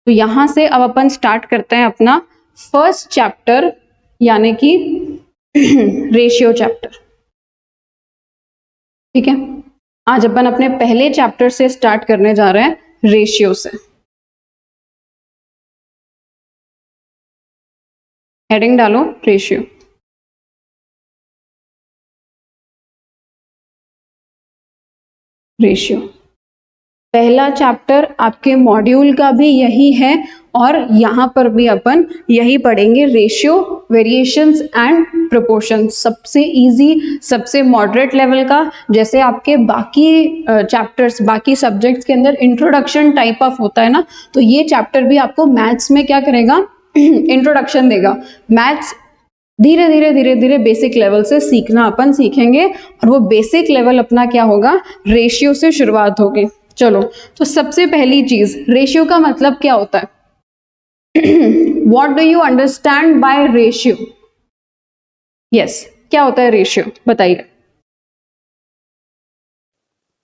तो यहां से अब अपन स्टार्ट करते हैं अपना फर्स्ट चैप्टर, यानी कि रेशियो चैप्टर। ठीक है, आज अपन अपने पहले चैप्टर से स्टार्ट करने जा रहे हैं, रेशियो से। हेडिंग डालो रेशियो। रेशियो पहला चैप्टर आपके मॉड्यूल का भी यही है और यहाँ पर भी अपन यही पढ़ेंगे, रेशियो, वेरिएशंस एंड प्रोपोर्शंस। सबसे इजी, सबसे मॉडरेट लेवल का। जैसे आपके बाकी चैप्टर्स, बाकी सब्जेक्ट्स के अंदर इंट्रोडक्शन टाइप ऑफ होता है ना, तो ये चैप्टर भी आपको मैथ्स में क्या करेगा, इंट्रोडक्शन देगा। मैथ्स धीरे धीरे धीरे धीरे बेसिक लेवल से सीखना अपन सीखेंगे, और वो बेसिक लेवल अपना क्या होगा, रेशियो से शुरुआत होगी। चलो, तो सबसे पहली चीज, रेशियो का मतलब क्या होता है? What do you understand by ratio? Yes, क्या होता है रेशियो, बताइए।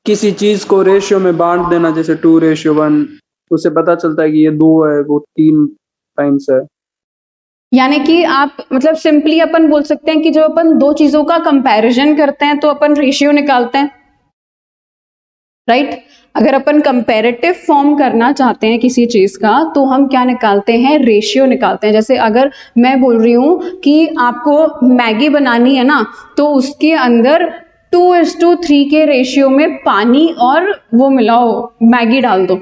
किसी चीज को रेशियो में बांट देना, जैसे 2:1, उससे पता चलता है कि ये 2 है, वो 3 टाइम्स है। यानी कि आप मतलब सिंपली अपन बोल सकते हैं कि जब अपन दो चीजों का कंपैरिजन करते हैं तो अपन रेशियो निकालते हैं, राइट? अगर अपन कंपैरेटिव फॉर्म करना चाहते हैं किसी चीज का तो हम क्या निकालते हैं, रेशियो निकालते हैं। जैसे अगर मैं बोल रही हूं कि आपको मैगी बनानी है ना, तो उसके अंदर 2:3 के रेशियो में पानी और वो मिलाओ, मैगी डाल दो।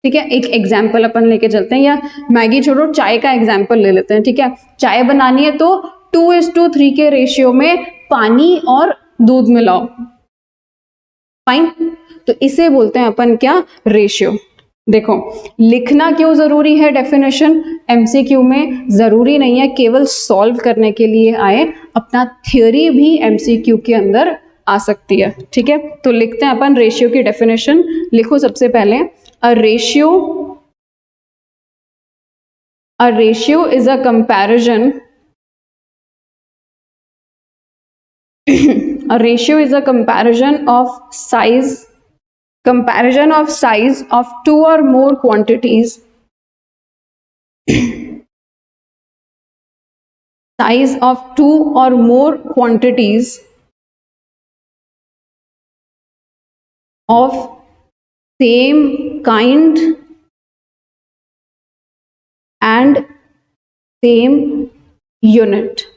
ठीक है, एक एग्जाम्पल अपन लेके चलते हैं, या मैगी छोड़ो, चाय का एग्जाम्पल ले लेते हैं। ठीक है, चाय बनानी है तो 2:3 के रेशियो में पानी और दूध मिलाओ। फाइन, तो इसे बोलते हैं अपन क्या, रेशियो। देखो, लिखना क्यों जरूरी है डेफिनेशन एमसीक्यू में? जरूरी नहीं है केवल सॉल्व करने के लिए आए, अपना थ्योरी भी एमसीक्यू के अंदर आ सकती है। ठीक है, तो लिखते हैं अपन रेशियो की डेफिनेशन। लिखो सबसे पहले, a ratio is a comparison a ratio is a comparison of size of two or more quantities size of two or more quantities of same kind and same unit।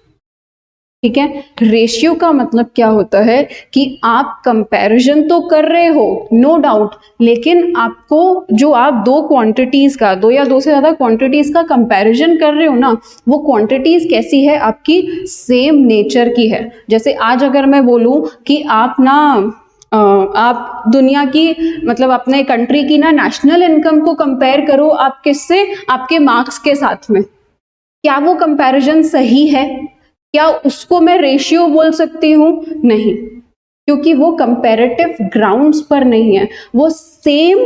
ठीक है, ratio का मतलब क्या होता है कि आप कंपैरिजन तो कर रहे हो, नो डाउट, लेकिन आपको जो आप दो क्वांटिटीज का, दो या दो से ज्यादा क्वांटिटीज का कंपैरिजन कर रहे हो ना, वो क्वांटिटीज कैसी है, आपकी सेम नेचर की है। जैसे आज अगर मैं बोलूं कि आप ना आप दुनिया की, मतलब अपने कंट्री की ना नेशनल इनकम को कंपेयर करो, आप किससे, आपके मार्क्स के साथ में, क्या वो कंपैरिजन सही है? क्या उसको मैं रेशियो बोल सकती हूं? नहीं, क्योंकि वो कंपैरेटिव ग्राउंड्स पर नहीं है, वो सेम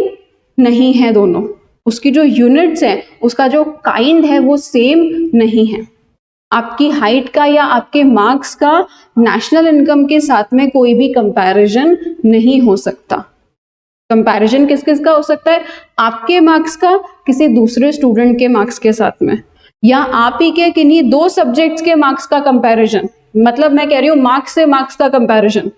नहीं है दोनों, उसकी जो यूनिट्स हैं, उसका जो काइंड है वो सेम नहीं है। आपकी हाइट का या आपके मार्क्स का नेशनल इनकम के साथ में कोई भी कंपैरिजन नहीं हो सकता। कंपैरिजन किस किस का हो सकता है? आपके मार्क्स का किसी दूसरे स्टूडेंट के मार्क्स के साथ में, या आप ही के किन्हीं दो सब्जेक्ट्स के मार्क्स का कंपैरिजन, मतलब मैं कह रही हूं मार्क्स से मार्क्स का कंपैरिजन।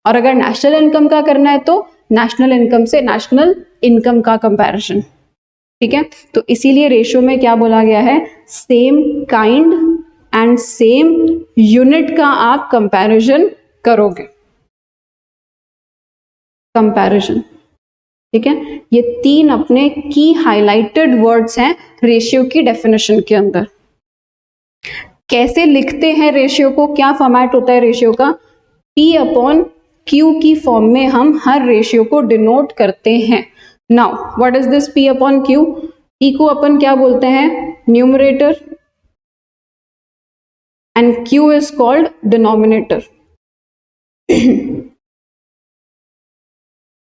और अगर नेशनल इनकम का करना है तो नेशनल इनकम से नेशनल इनकम का कंपैरिजन। ठीक है, तो इसीलिए रेशियो में क्या बोला गया है, same kind and same unit का आप कंपैरिजन करोगे, कंपैरिजन। ठीक है, ये तीन अपने की हाईलाइटेड वर्ड्स हैं रेशियो की डेफिनेशन के अंदर। कैसे लिखते हैं रेशियो को, क्या फॉर्मेट होता है रेशियो का? P/Q की फॉर्म में हम हर रेशियो को डिनोट करते हैं। Now what is this P/Q? P को अपन क्या बोलते हैं, numerator, and Q is called denominator.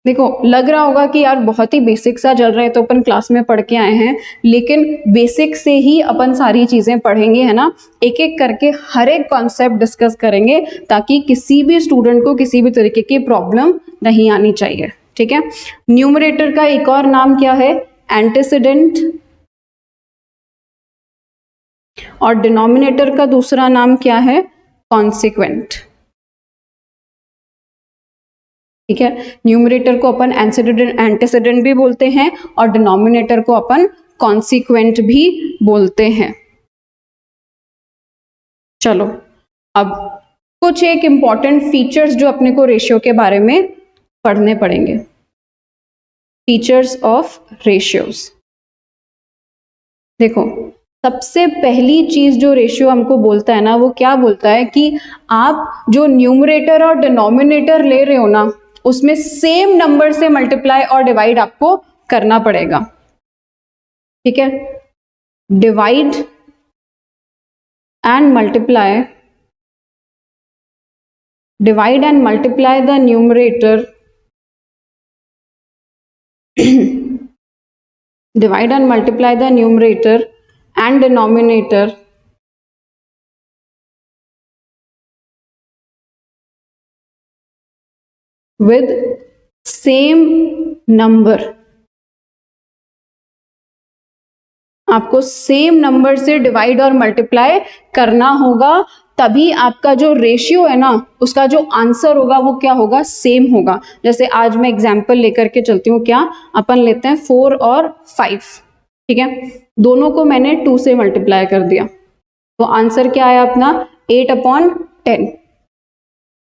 देखो, लग रहा होगा कि यार बहुत ही बेसिक सा चल रहा है, तो अपन क्लास में पढ़ के आए हैं, लेकिन बेसिक से ही अपन सारी चीजें पढ़ेंगे, है ना। एक एक करके हर एक कॉन्सेप्ट डिस्कस करेंगे, ताकि किसी भी स्टूडेंट को किसी भी तरीके की प्रॉब्लम नहीं आनी चाहिए। ठीक है, न्यूमरेटर का एक और नाम क्या है, एंटीसीडेंट, और डिनोमिनेटर का दूसरा नाम क्या है? कॉन्सिक्वेंट। ठीक है, न्यूमरेटर को अपन एंटीसीडेंट भी बोलते हैं और डिनोमिनेटर को अपन कॉन्सिक्वेंट भी बोलते हैं। चलो अब कुछ एक इंपॉर्टेंट फीचर्स जो अपने को रेशियो के बारे में पढ़ने पड़ेंगे। Features of ratios. देखो, सबसे पहली चीज जो रेशियो हमको बोलता है ना, वो क्या बोलता है कि आप जो न्यूमरेटर और डिनोमिनेटर ले रहे हो ना, उसमें सेम नंबर से मल्टीप्लाई और डिवाइड आपको करना पड़ेगा। ठीक है, divide and multiply, divide and multiply the numerator divide and multiply the numerator and denominator with same number। आपको सेम नंबर से डिवाइड और मल्टीप्लाई करना होगा, तभी आपका जो रेशियो है ना, उसका जो आंसर होगा वो क्या होगा? सेम होगा। जैसे आज मैं एग्जांपल लेकर के चलती हूँ, क्या अपन लेते हैं 4 और 5। ठीक है, दोनों को मैंने 2 से मल्टीप्लाई कर दिया, तो आंसर क्या आया अपना? 8/10।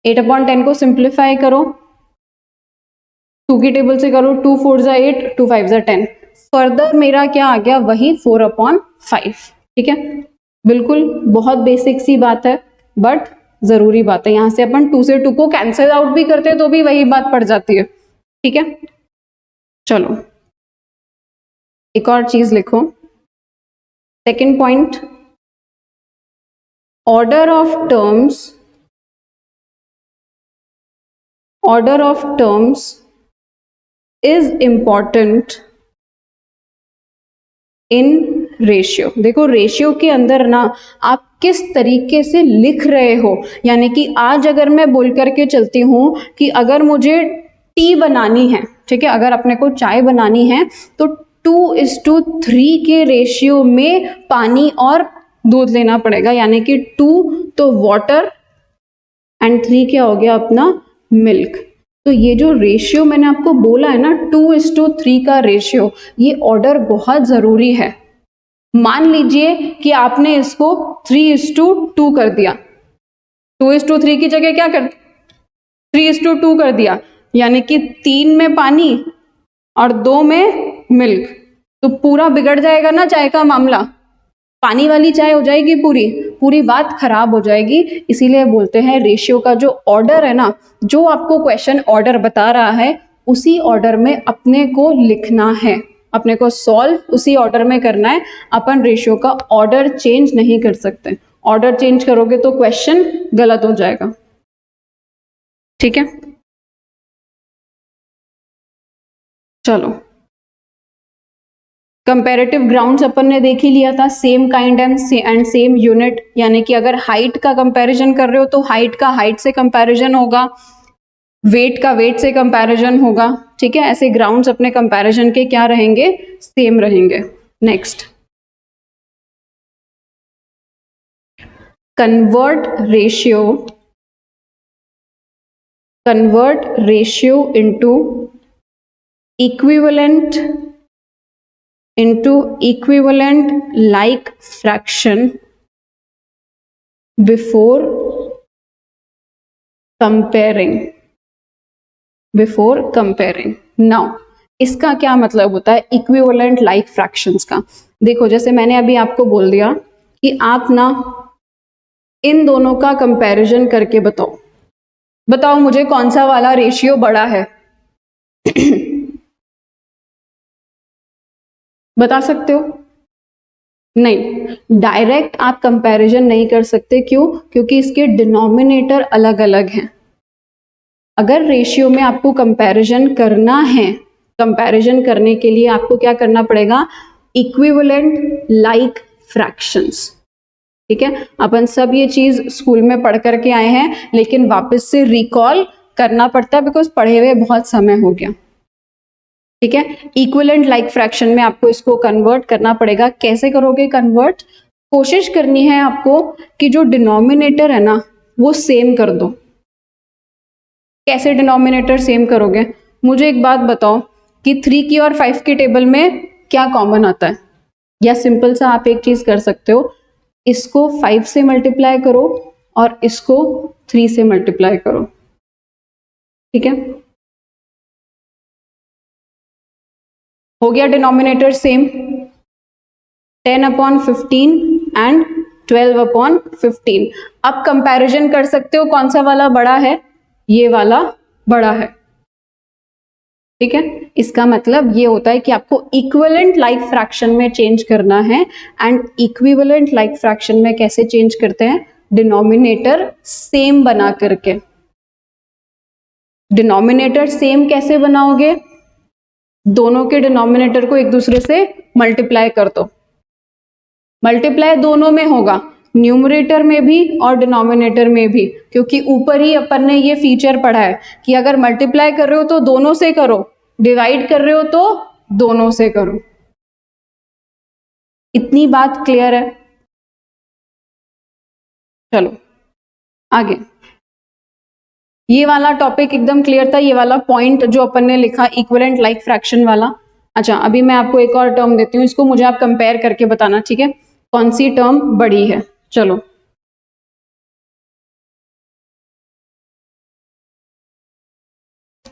8/10 को सिंप्लीफाई करो, 2 की टेबल से करो, 2 4 जा 8, 2 5 जा 10। फर्दर मेरा क्या आ गया? वही 4/5। ठीक है, बिल्कुल बहुत बेसिक सी बात है, बट जरूरी बात है। यहां से अपन 2 से 2 को कैंसिल आउट भी करते हैं तो भी वही बात पड़ जाती है। ठीक है, चलो एक और चीज लिखो। Second point, order of terms is important in ratio. देखो, रेशियो के अंदर ना आप किस तरीके से लिख रहे हो, यानी कि आज अगर मैं बोल करके चलती हूं कि अगर मुझे टी बनानी है, ठीक है, अगर अपने को चाय बनानी है, तो 2:3 के रेशियो में पानी और दूध लेना पड़ेगा, यानी कि 2 तो वाटर एंड 3 क्या हो गया अपना? मिल्क। तो ये जो रेशियो मैंने आपको बोला है ना, 2:3 का रेशियो, ये ऑर्डर बहुत जरूरी है। मान लीजिए कि आपने इसको 3:2 कर दिया, 2:3 की जगह क्या कर 3:2 कर दिया, यानी कि 3 में पानी और 2 में मिल्क, तो पूरा बिगड़ जाएगा ना चाय का मामला। पानी वाली चाय हो जाएगी, पूरी बात खराब हो जाएगी। इसीलिए बोलते हैं रेशियो का जो ऑर्डर है ना, जो आपको क्वेश्चन ऑर्डर बता रहा है, उसी ऑर्डर में अपने को लिखना है, अपने को सॉल्व उसी ऑर्डर में करना है। अपन रेशियो का ऑर्डर चेंज नहीं कर सकते, ऑर्डर चेंज करोगे तो क्वेश्चन गलत हो जाएगा। ठीक है, चलो कंपैरेटिव ग्राउंड्स अपन ने देख ही लिया था, same kind and same unit, यानी कि अगर हाइट का कंपैरिजन कर रहे हो तो हाइट का हाइट से कंपैरिजन होगा, वेट का वेट से कंपैरिजन होगा। ठीक है, ऐसे ग्राउंड्स अपने कंपैरिजन के क्या रहेंगे? सेम रहेंगे। Next, convert ratio into equivalent like fraction before comparing। Now इसका क्या मतलब होता है इक्विवेलेंट लाइक फ्रैक्शंस का? देखो, जैसे मैंने अभी आपको बोल दिया कि आप ना इन दोनों का कंपैरिजन करके बताओ मुझे कौन सा वाला रेशियो बड़ा है। बता सकते हो? नहीं, डायरेक्ट आप कंपैरिजन नहीं कर सकते। क्यों? क्योंकि इसके डिनोमिनेटर अलग अलग हैं। अगर रेशियो में आपको कंपैरिजन करना है, कंपैरिजन करने के लिए आपको क्या करना पड़ेगा? Equivalent like fractions. ठीक है, अपन सब ये चीज स्कूल में पढ़ करके आए हैं, लेकिन वापस से रिकॉल करना पड़ता है, बिकॉज पढ़े हुए बहुत समय हो गया। ठीक है, इक्विवेलेंट लाइक फ्रैक्शन में आपको इसको कन्वर्ट करना पड़ेगा। कैसे करोगे कन्वर्ट? कोशिश करनी है आपको कि जो डिनोमिनेटर है ना वो सेम कर दो। कैसे डिनोमिनेटर सेम करोगे? मुझे एक बात बताओ कि 3 की और 5 की टेबल में क्या कॉमन आता है? या सिंपल सा आप एक चीज कर सकते हो, इसको 5 से मल्टीप्लाई करो और इसको 3 से मल्टीप्लाई करो, ठीक है? हो गया डिनोमिनेटर सेम। 10/15 एंड 12/15। अब कंपैरिजन कर सकते हो कौन सा वाला बड़ा है, ये वाला बड़ा है, ठीक है? इसका मतलब ये होता है कि आपको इक्विवेलेंट लाइक फ्रैक्शन में चेंज करना है। एंड इक्विवेलेंट लाइक फ्रैक्शन में कैसे चेंज करते हैं? डिनोमिनेटर सेम बना करके। डिनोमिनेटर सेम कैसे बनाओगे? दोनों के डिनोमिनेटर को एक दूसरे से मल्टीप्लाई कर दो। मल्टीप्लाई दोनों में होगा, न्यूमरेटर में भी और डिनोमिनेटर में भी, क्योंकि ऊपर ही अपन ने ये फीचर पढ़ा है कि अगर मल्टीप्लाई कर रहे हो तो दोनों से करो, डिवाइड कर रहे हो तो दोनों से करो। इतनी बात क्लियर है? चलो आगे। ये वाला टॉपिक एकदम क्लियर था, ये वाला पॉइंट जो अपन ने लिखा इक्विवेलेंट लाइक फ्रैक्शन वाला। अच्छा, अभी मैं आपको एक और टर्म देती हूँ, इसको मुझे आप कंपेयर करके बताना, ठीक है? कौन सी टर्म बड़ी है? चलो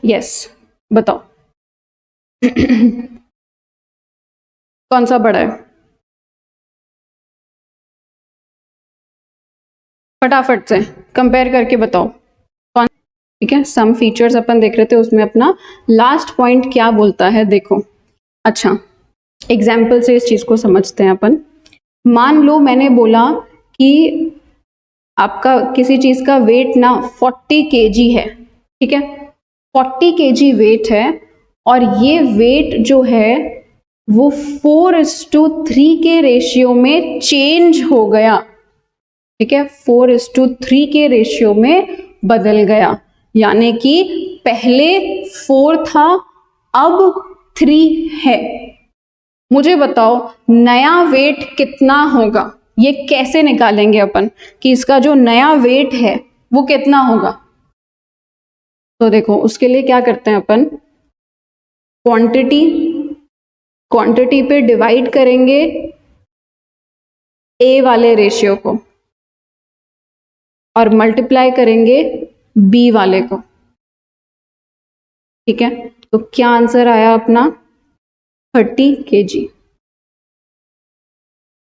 यस बताओ कौन सा बड़ा है? फटाफट से कंपेयर करके बताओ कौन। ठीक है, सम फीचर्स अपन देख रहे थे, उसमें अपना लास्ट पॉइंट क्या बोलता है देखो। अच्छा, एग्जाम्पल से इस चीज को समझते हैं अपन। मान लो मैंने बोला कि आपका किसी चीज का वेट ना 40 kg है, ठीक है? 40 kg वेट है और ये वेट जो है वो 4:3 के रेशियो में चेंज हो गया, ठीक है? 4:3 के रेशियो में बदल गया, यानी कि पहले 4 था अब 3 है। मुझे बताओ नया वेट कितना होगा? ये कैसे निकालेंगे अपन कि इसका जो नया वेट है वो कितना होगा? तो देखो उसके लिए क्या करते हैं अपन, क्वांटिटी पे डिवाइड करेंगे ए वाले रेशियो को और मल्टीप्लाई करेंगे बी वाले को, ठीक है? तो क्या आंसर आया अपना? 30 kg।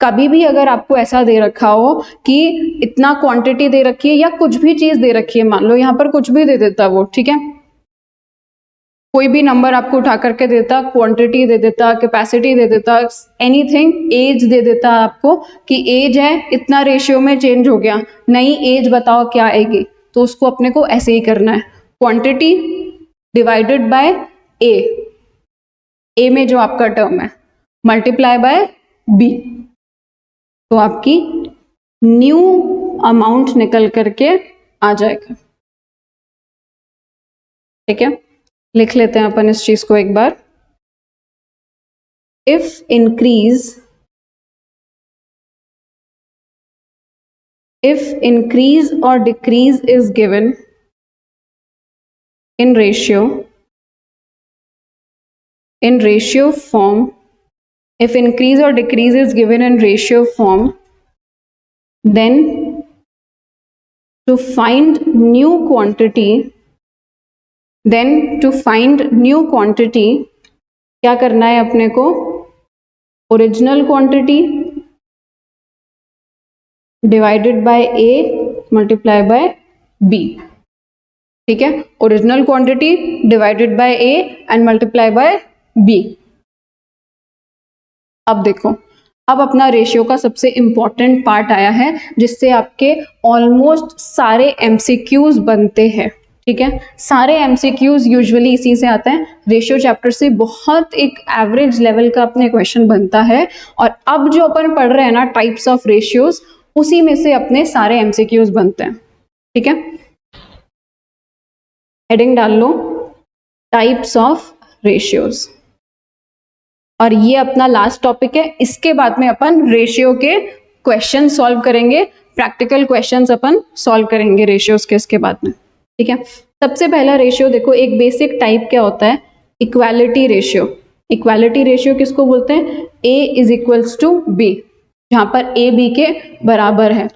कभी भी अगर आपको ऐसा दे रखा हो कि इतना क्वांटिटी दे रखी है या कुछ भी चीज दे रखी है, मान लो यहां पर कुछ भी दे देता वो, ठीक है? कोई भी नंबर आपको उठा करके देता, क्वांटिटी दे देता, कैपेसिटी दे देता, एनीथिंग, एज दे देता आपको कि एज है इतना रेशियो में चेंज हो गया, नई एज बताओ क्या आएगी? तो उसको अपने को ऐसे ही करना है, क्वांटिटी डिवाइडेड बाय ए में जो आपका टर्म है मल्टीप्लाई बाय बी, तो आपकी न्यू अमाउंट निकल करके आ जाएगा, ठीक है? लिख लेते हैं अपन इस चीज को एक बार। If increase or decrease is given in ratio form, if increase or decrease is given in ratio form, then to find new quantity क्या करना है अपने को? Original quantity divided by A multiply by B, ठीक है? Original quantity divided by A and multiply by B. अब देखो, अब अपना रेशियो का सबसे इंपॉर्टेंट पार्ट आया है जिससे आपके ऑलमोस्ट सारे एमसीक्यूज बनते हैं, ठीक है? सारे एमसीक्यूज यूजुअली इसी से आते हैं, रेशियो चैप्टर से बहुत एक एवरेज लेवल का अपने क्वेश्चन बनता है। और अब जो अपन पढ़ रहे हैं ना टाइप्स ऑफ रेशियोज, उसी में से अपने सारे एमसीक्यूज बनते हैं, ठीक है? हेडिंग डाल लो टाइप्स ऑफ रेशियोज, और ये अपना लास्ट टॉपिक है। इसके बाद में अपन रेशियो के क्वेश्चन सॉल्व करेंगे, प्रैक्टिकल क्वेश्चंस अपन सॉल्व करेंगे रेशियोज के इसके बाद में, ठीक है। सबसे पहला रेशियो देखो, एक बेसिक टाइप क्या होता है, इक्वालिटी रेशियो। इक्वालिटी रेशियो किसको बोलते हैं, A is equals to B, जहां पर A B के बराबर है।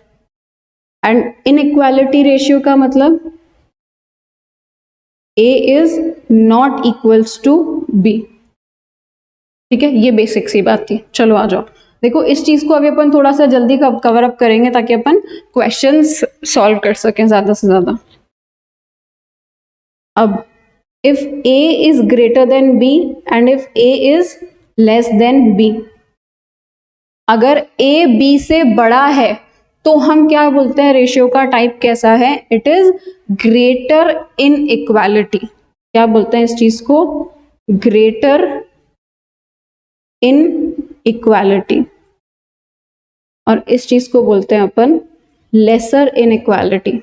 एंड इनइक्वालिटी रेशियो का मतलब A is not equals to B, ठीक है। ये बेसिक सी बात थी। चलो आ जाओ, देखो इस चीज को अभी अपन थोड़ा सा जल्दी कवर अप करेंगे ताकि अपन क्वेश्चंस सॉल्व कर सकें ज्यादा से ज्यादा। अब if A is greater than B and if A is less than B, अगर A B से बड़ा है तो हम क्या बोलते हैं, रेशियो का टाइप कैसा है, it is greater in equality. क्या बोलते हैं इस चीज को, ग्रेटर इन इक्वालिटी। और इस चीज को बोलते हैं अपन लेसर इन इक्वालिटी,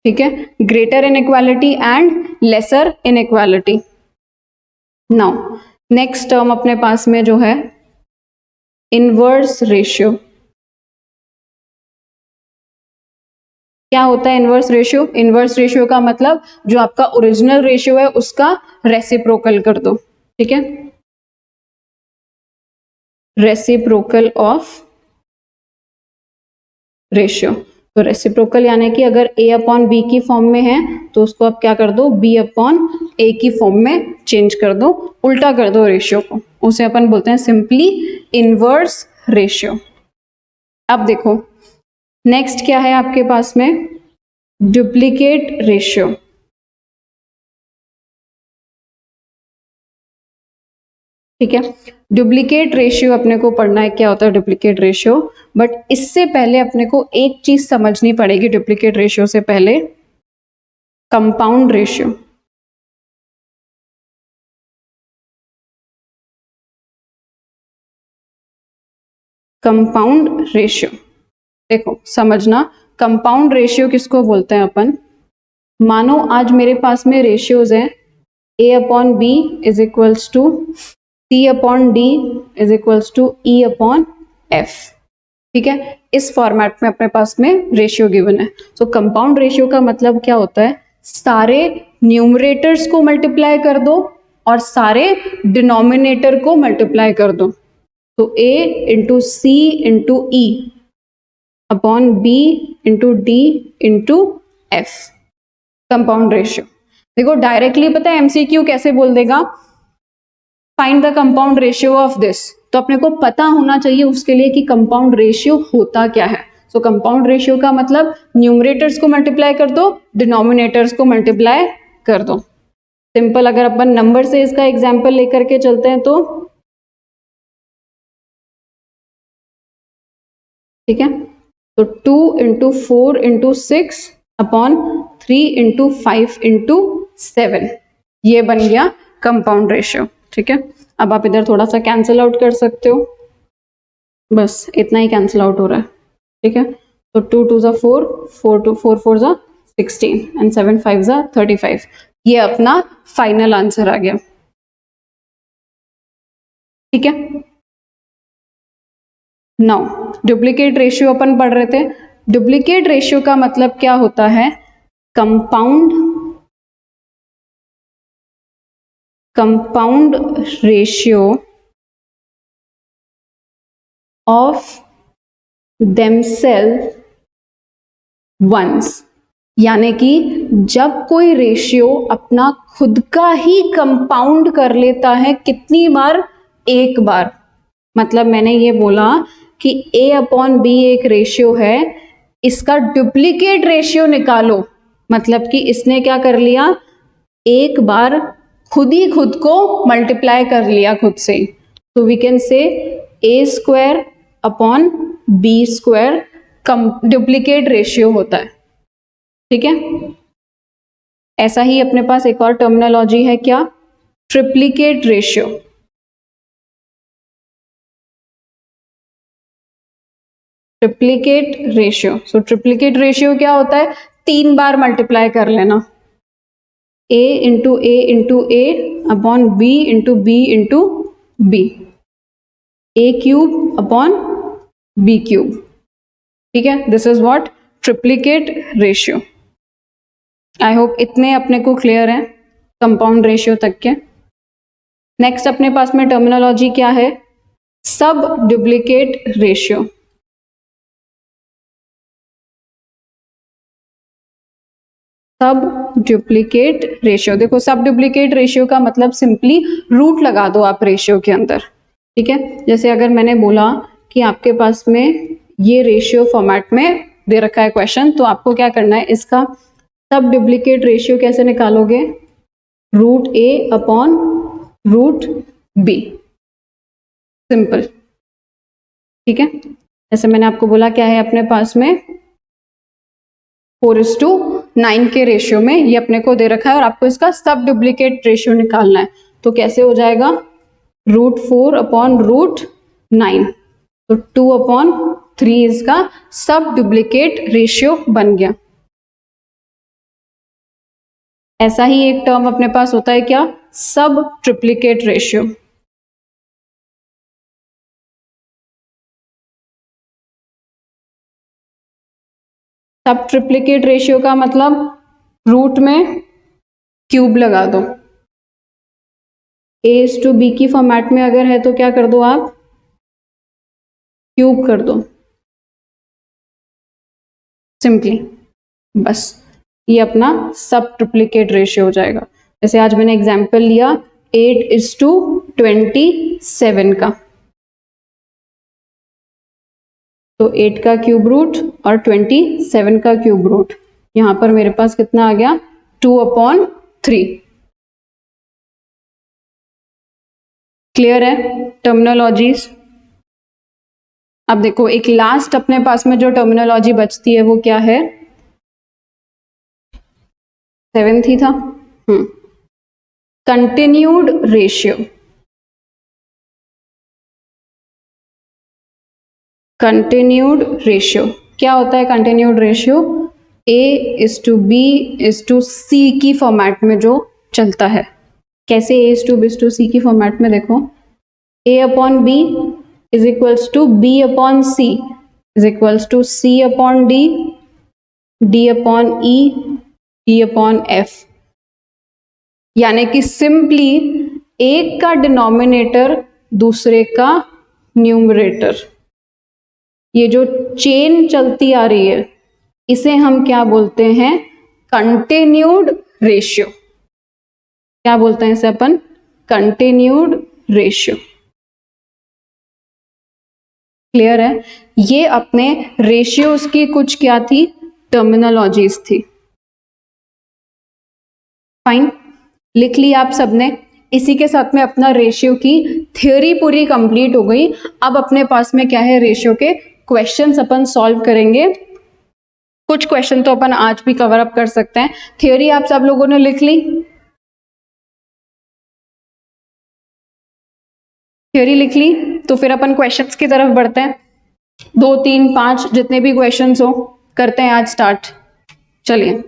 ठीक है। Greater in equality and lesser in equality. Now next term अपने पास में जो है इनवर्स रेशियो। क्या होता है इनवर्स रेशियो, इनवर्स रेशियो का मतलब जो आपका ओरिजिनल रेशियो है उसका रेसिप्रोकल कर दो, ठीक है। रेसिप्रोकल ऑफ रेशियो, तो रेसिप्रोकल यानी कि अगर A अपॉन B की फॉर्म में है तो उसको आप क्या कर दो, B अपॉन A की फॉर्म में चेंज कर दो, उल्टा कर दो रेशियो को, उसे अपन बोलते हैं सिंपली इनवर्स रेशियो। अब देखो नेक्स्ट क्या है आपके पास में, डुप्लीकेट रेशियो। ठीक है, डुप्लीकेट रेशियो अपने को पढ़ना है क्या होता है डुप्लीकेट रेशियो, बट इससे पहले अपने को एक चीज समझनी पड़ेगी डुप्लीकेट रेशियो से पहले, कंपाउंड रेशियो। कंपाउंड रेशियो देखो समझना, कंपाउंड रेशियो किसको बोलते हैं अपन, मानो आज मेरे पास में रेशियोज हैं A upon B is equals to C upon D is equals to E upon F, ठीक है। इस फॉर्मेट में अपने पास में रेशियो गिवन है। सो कंपाउंड रेशियो का मतलब क्या होता है, सारे न्यूमरेटर्स को मल्टीप्लाई कर दो और सारे डिनोमिनेटर को मल्टीप्लाई कर दो, तो A into C into E upon B into D into F, compound ratio. देखो डायरेक्टली पता है एमसीक्यू कैसे बोल देगा, find the compound ratio of this, तो अपने को पता होना चाहिए उसके लिए कि कंपाउंड रेशियो होता क्या है। सो कंपाउंड रेशियो का मतलब न्यूमरेटर्स को मल्टीप्लाई कर दो, डिनोमिनेटर्स को मल्टीप्लाई कर दो। सिंपल अगर अपन नंबर से इसका एग्जांपल लेकर के चलते हैं तो ठीक है, तो 2 into 4 into 6 upon 3 into 5 into 7, ये बन गया कंपाउंड रेशियो, ठीक है। अब आप इधर थोड़ा सा कैंसिल आउट कर सकते हो, बस इतना ही कैंसिल आउट हो रहा है, ठीक है। तो 2 2 ज़ा 4, 4 2 4 4 ज़ा 16 एंड 7 5 ज़ा 35, ये अपना फाइनल आंसर आ गया, ठीक है। नाउ डुप्लीकेट रेशियो अपन पढ़ रहे थे, डुप्लीकेट रेशियो का मतलब क्या होता है, compound ratio of themself once, यानी कि जब कोई रेशियो अपना खुद का ही कंपाउंड कर लेता है, कितनी बार, एक बार। मतलब मैंने ये बोला कि A अपॉन बी एक रेशियो है, इसका डुप्लीकेट रेशियो निकालो, मतलब कि इसने क्या कर लिया, एक बार खुद ही खुद को मल्टीप्लाई कर लिया खुद से। तो we can say A square upon B square duplicate ratio होता है, ठीक है। ऐसा ही अपने पास एक और टर्मिनोलॉजी है क्या, triplicate ratio. Triplicate ratio, so triplicate ratio क्या होता है, 3 बार मल्टीप्लाई कर लेना, A into A into A upon B into B into B, A cube upon B cube, ठीक है, this is what triplicate ratio. I hope इतने अपने को क्लियर है कंपाउंड रेशियो तक के। नेक्स्ट अपने पास में टर्मिनोलॉजी क्या है, सब डुप्लीकेट रेशियो। सब डुप्लीकेट रेशियो, देखो सब डुप्लीकेट रेशियो का मतलब सिंपली रूट लगा दो आप रेशियो के अंदर, ठीक है। जैसे अगर मैंने बोला कि आपके पास में ये रेशियो फॉर्मेट में दे रखा है क्वेश्चन, तो आपको क्या करना है, इसका सब डुप्लीकेट रेशियो कैसे निकालोगे, रूट ए अपॉन रूट बी, सिंपल, ठीक है। जैसे मैंने आपको बोला क्या है अपने पास में 4:9 के रेशियो में ये अपने को दे रखा है और आपको इसका सब डुप्लीकेट रेशियो निकालना है, तो कैसे हो जाएगा, √4 अपॉन √9, तो 2/3 इसका सब डुप्लीकेट रेशियो बन गया। ऐसा ही एक टर्म अपने पास होता है क्या, सब ट्रिप्लिकेट रेशियो। सब ट्रिप्लिकेट रेशियो का मतलब रूट में क्यूब लगा दो, A:B की फॉर्मेट में अगर है तो क्या कर दो आप, क्यूब कर दो, सिंपली, बस ये अपना सब ट्रिप्लिकेट रेशियो हो जाएगा। जैसे आज मैंने एग्जांपल लिया 8:27 का, तो 8 का क्यूब रूट और 27 का क्यूब रूट, यहां पर मेरे पास कितना आ गया, 2/3। क्लियर है टर्मिनोलॉजीज। अब देखो एक लास्ट अपने पास में जो टर्मिनोलॉजी बचती है वो क्या है, 7th ही था, कंटिन्यूड रेशियो। कंटिन्यूड रेशियो क्या होता है, कंटिन्यूड रेशियो A:B:C की फॉर्मेट में जो चलता है। कैसे A:B:C की फॉर्मेट में, देखो A/B is equals to B/C is equals to C/D, D/E, E/F, यानी कि सिंपली एक का डिनोमिनेटर दूसरे का न्यूमरेटर, ये जो चेन चलती आ रही है इसे हम क्या बोलते हैं, कंटिन्यूड रेशियो। क्या बोलते हैं इसे अपन, कंटिन्यूड रेशियो। क्लियर है, ये अपने रेशियोज की कुछ क्या थी, टर्मिनोलॉजीज थी। फाइन, लिख ली आप सबने। इसी के साथ में अपना रेशियो की थ्योरी पूरी कंप्लीट हो गई। अब अपने पास में क्या है, रेशियो के क्वेश्चंस अपन सॉल्व करेंगे। कुछ क्वेश्चन तो अपन आज भी कवर अप कर सकते हैं। थ्योरी आप सब लोगों ने लिख ली, थ्योरी लिख ली, तो फिर अपन क्वेश्चंस की तरफ बढ़ते हैं। 2, 3, 5 जितने भी क्वेश्चंस हो करते हैं आज स्टार्ट। चलिए,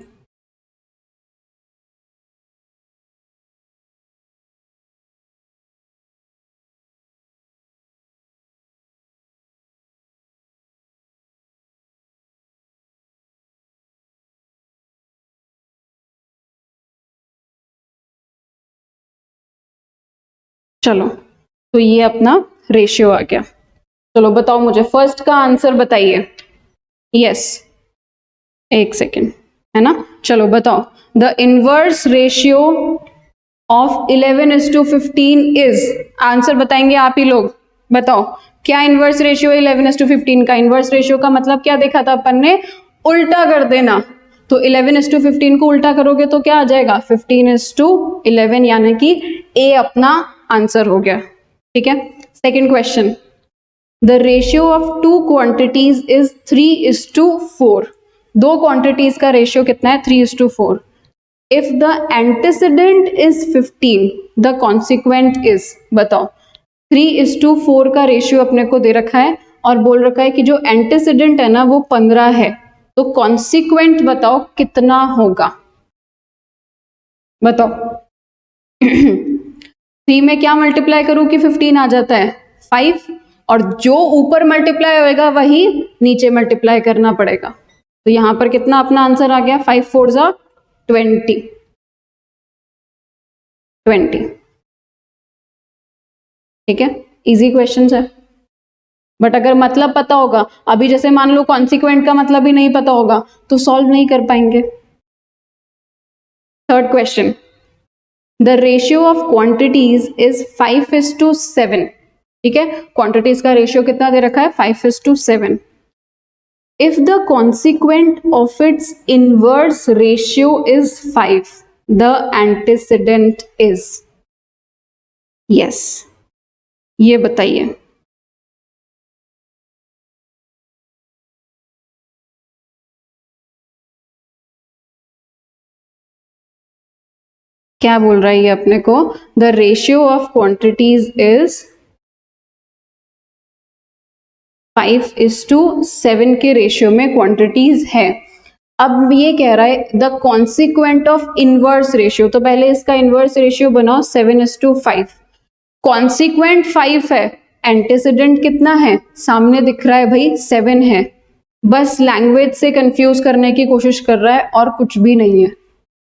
चलो तो ये अपना रेशियो आ गया। चलो बताओ मुझे, फर्स्ट का आंसर बताइए। यस, एक सेकेंड, है ना। चलो बताओ, the inverse ratio of 11:15 is, answer बताएंगे आप ही लोग। बताओ क्या इनवर्स रेशियो 11:15 का। इनवर्स रेशियो का मतलब क्या देखा था अपन ने, उल्टा कर देना। तो 11:15 को उल्टा करोगे तो क्या आ जाएगा, 15:11, यानी कि ए अपना आंसर हो गया। ठीक है, second question, the ratio of two quantities is 3:4। दो क्वांटिटीज का रेशियो कितना है, 3:4। If the antecedent is 15, the consequent is, बताओ 3:4 का रेशियो अपने को दे रखा है और बोल रखा है कि जो एंटीसीडेंट है ना वो 15 है, तो कॉन्सिक्वेंट बताओ कितना होगा, बताओ। 3 में क्या मल्टीप्लाई करूं कि 15 आ जाता है, 5, और जो ऊपर मल्टीप्लाई होएगा वही नीचे मल्टीप्लाई करना पड़ेगा। तो यहां पर कितना अपना आंसर आ गया, 5 4 जा 20। ठीक है, इजी क्वेश्चन है, बट अगर मतलब पता होगा, अभी जैसे मान लो कॉन्सिक्वेंट का मतलब ही नहीं पता होगा तो सॉल्व नहीं कर पाएंगे। Third question, the ratio of quantities is 5:7। ठीक है, क्वांटिटीज का रेशियो कितना दे रखा है, 5:7। If the consequent of its inverse ratio is 5, the antecedent is. Yes, ये बताइए। क्या बोल रहा है ये अपने को, the ratio of quantities is 5:7 के रेशियो में क्वांटिटीज है। अब ये कह रहा है the consequent of inverse ratio, तो पहले इसका इनवर्स रेशियो बनाओ 7:5। कॉन्सिक्वेंट 5 है, एंटीसीडेंट कितना है, सामने दिख रहा है भाई 7 है, बस लैंग्वेज से कंफ्यूज करने की कोशिश कर रहा है और कुछ भी नहीं है।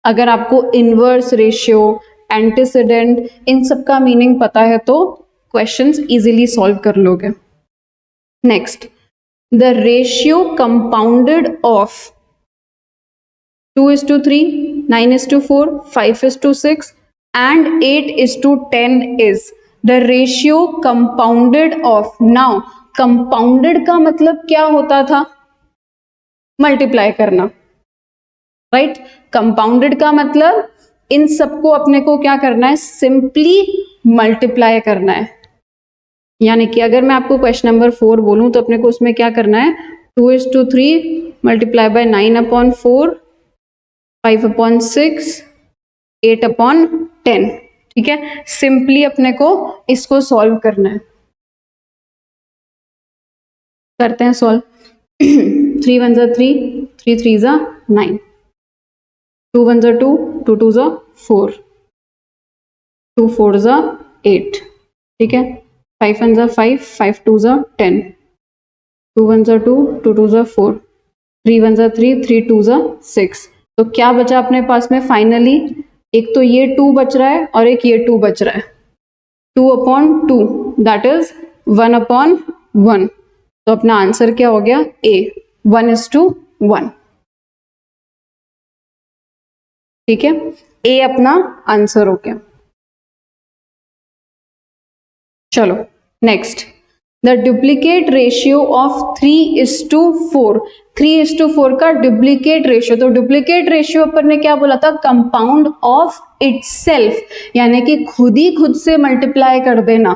अगर आपको इनवर्स रेशियो, एंटीसीडेंट, इन सब का मीनिंग पता है तो क्वेश्चंस इजीली सॉल्व कर लोगे। Next, the ratio compounded of 2:3, 9:4, 5:6 and 8:10 is the ratio compounded of। now compounded का मतलब क्या होता था, मल्टीप्लाई करना, राइट। कंपाउंडेड का मतलब इन सबको अपने को क्या करना है, सिंपली मल्टीप्लाई करना है। यानी कि अगर मैं आपको क्वेश्चन नंबर 4 बोलूं तो अपने को उसमें क्या करना है, 2:3 मल्टीप्लाई बाय 9/4, 5/6, 8/10। ठीक है, सिंपली अपने को इसको सॉल्व करना है। करते हैं सॉल्व। 3 1 3, 3 3 9, 2 1 2, 2 2 4, 2 4 8। ठीक है, 5 1 5, 5 2 10, 2 1 2, 2 2 4, 3 1 3, 3 2 6। तो क्या बचा अपने पास में फाइनली, एक तो ये 2 बच रहा है और एक ये 2 बच रहा है। 2/2 दैट इज 1/1। तो अपना आंसर क्या हो गया, ए, 1:1। ठीक है, ए अपना आंसर हो गया। चलो next, the duplicate ratio of 3:4। 3:4 का डुप्लीकेट रेशियो, तो डुप्लीकेट रेशियो अपन ने क्या बोला था, कंपाउंड ऑफ इटसेल्फ, यानी कि खुद ही खुद से मल्टीप्लाई कर देना।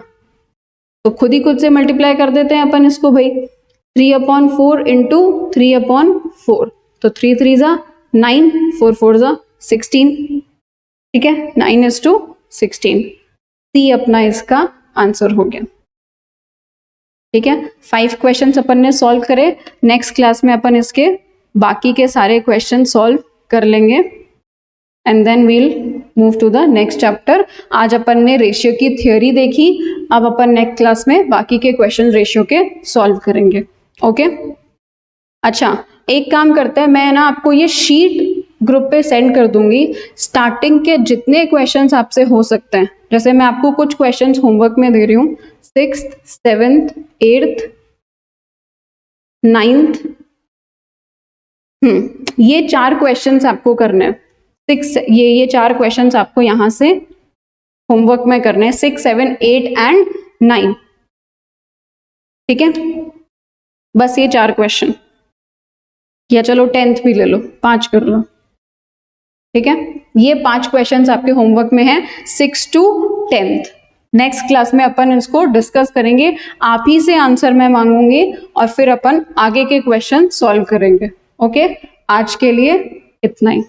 तो खुद ही खुद से मल्टीप्लाई कर देते हैं अपन इसको भाई, 3/4 इंटू 3/4। तो 3 3 9, 4 4 16। ठीक है, 9:16, सी अपना इसका आंसर हो गया। ठीक है, 5 क्वेश्चंस अपन ने सॉल्व करे। नेक्स्ट क्लास में अपन इसके बाकी के सारे क्वेश्चन सॉल्व कर लेंगे and then we'll move to the next chapter. आज अपन ने रेशियो की थ्योरी देखी, अब अपन नेक्स्ट क्लास में बाकी के क्वेश्चन रेशियो के सॉल्व करेंगे। ओके, अच्छा एक काम करते हैं, मैं ना आपको ये शीट ग्रुप पे सेंड कर दूंगी, स्टार्टिंग के जितने क्वेश्चंस आपसे हो सकते हैं। जैसे मैं आपको कुछ क्वेश्चंस होमवर्क में दे रही हूँ, 6th 7th 8th 9th, ये 4 क्वेश्चंस आपको करने हैं। 6 ये 4 क्वेश्चंस आपको यहां से होमवर्क में करने हैं, 6 7 8 एंड 9। ठीक है, बस ये 4 क्वेश्चन, या चलो 10th भी ले लो, 5 कर लो। ठीक है, ये 5 क्वेश्चंस आपके होमवर्क में हैं 6 to 10th। नेक्स्ट क्लास में अपन इसको डिस्कस करेंगे, आप ही से आंसर मैं मांगूंगी और फिर अपन आगे के क्वेश्चन सॉल्व करेंगे। ओके, आज के लिए इतना ही।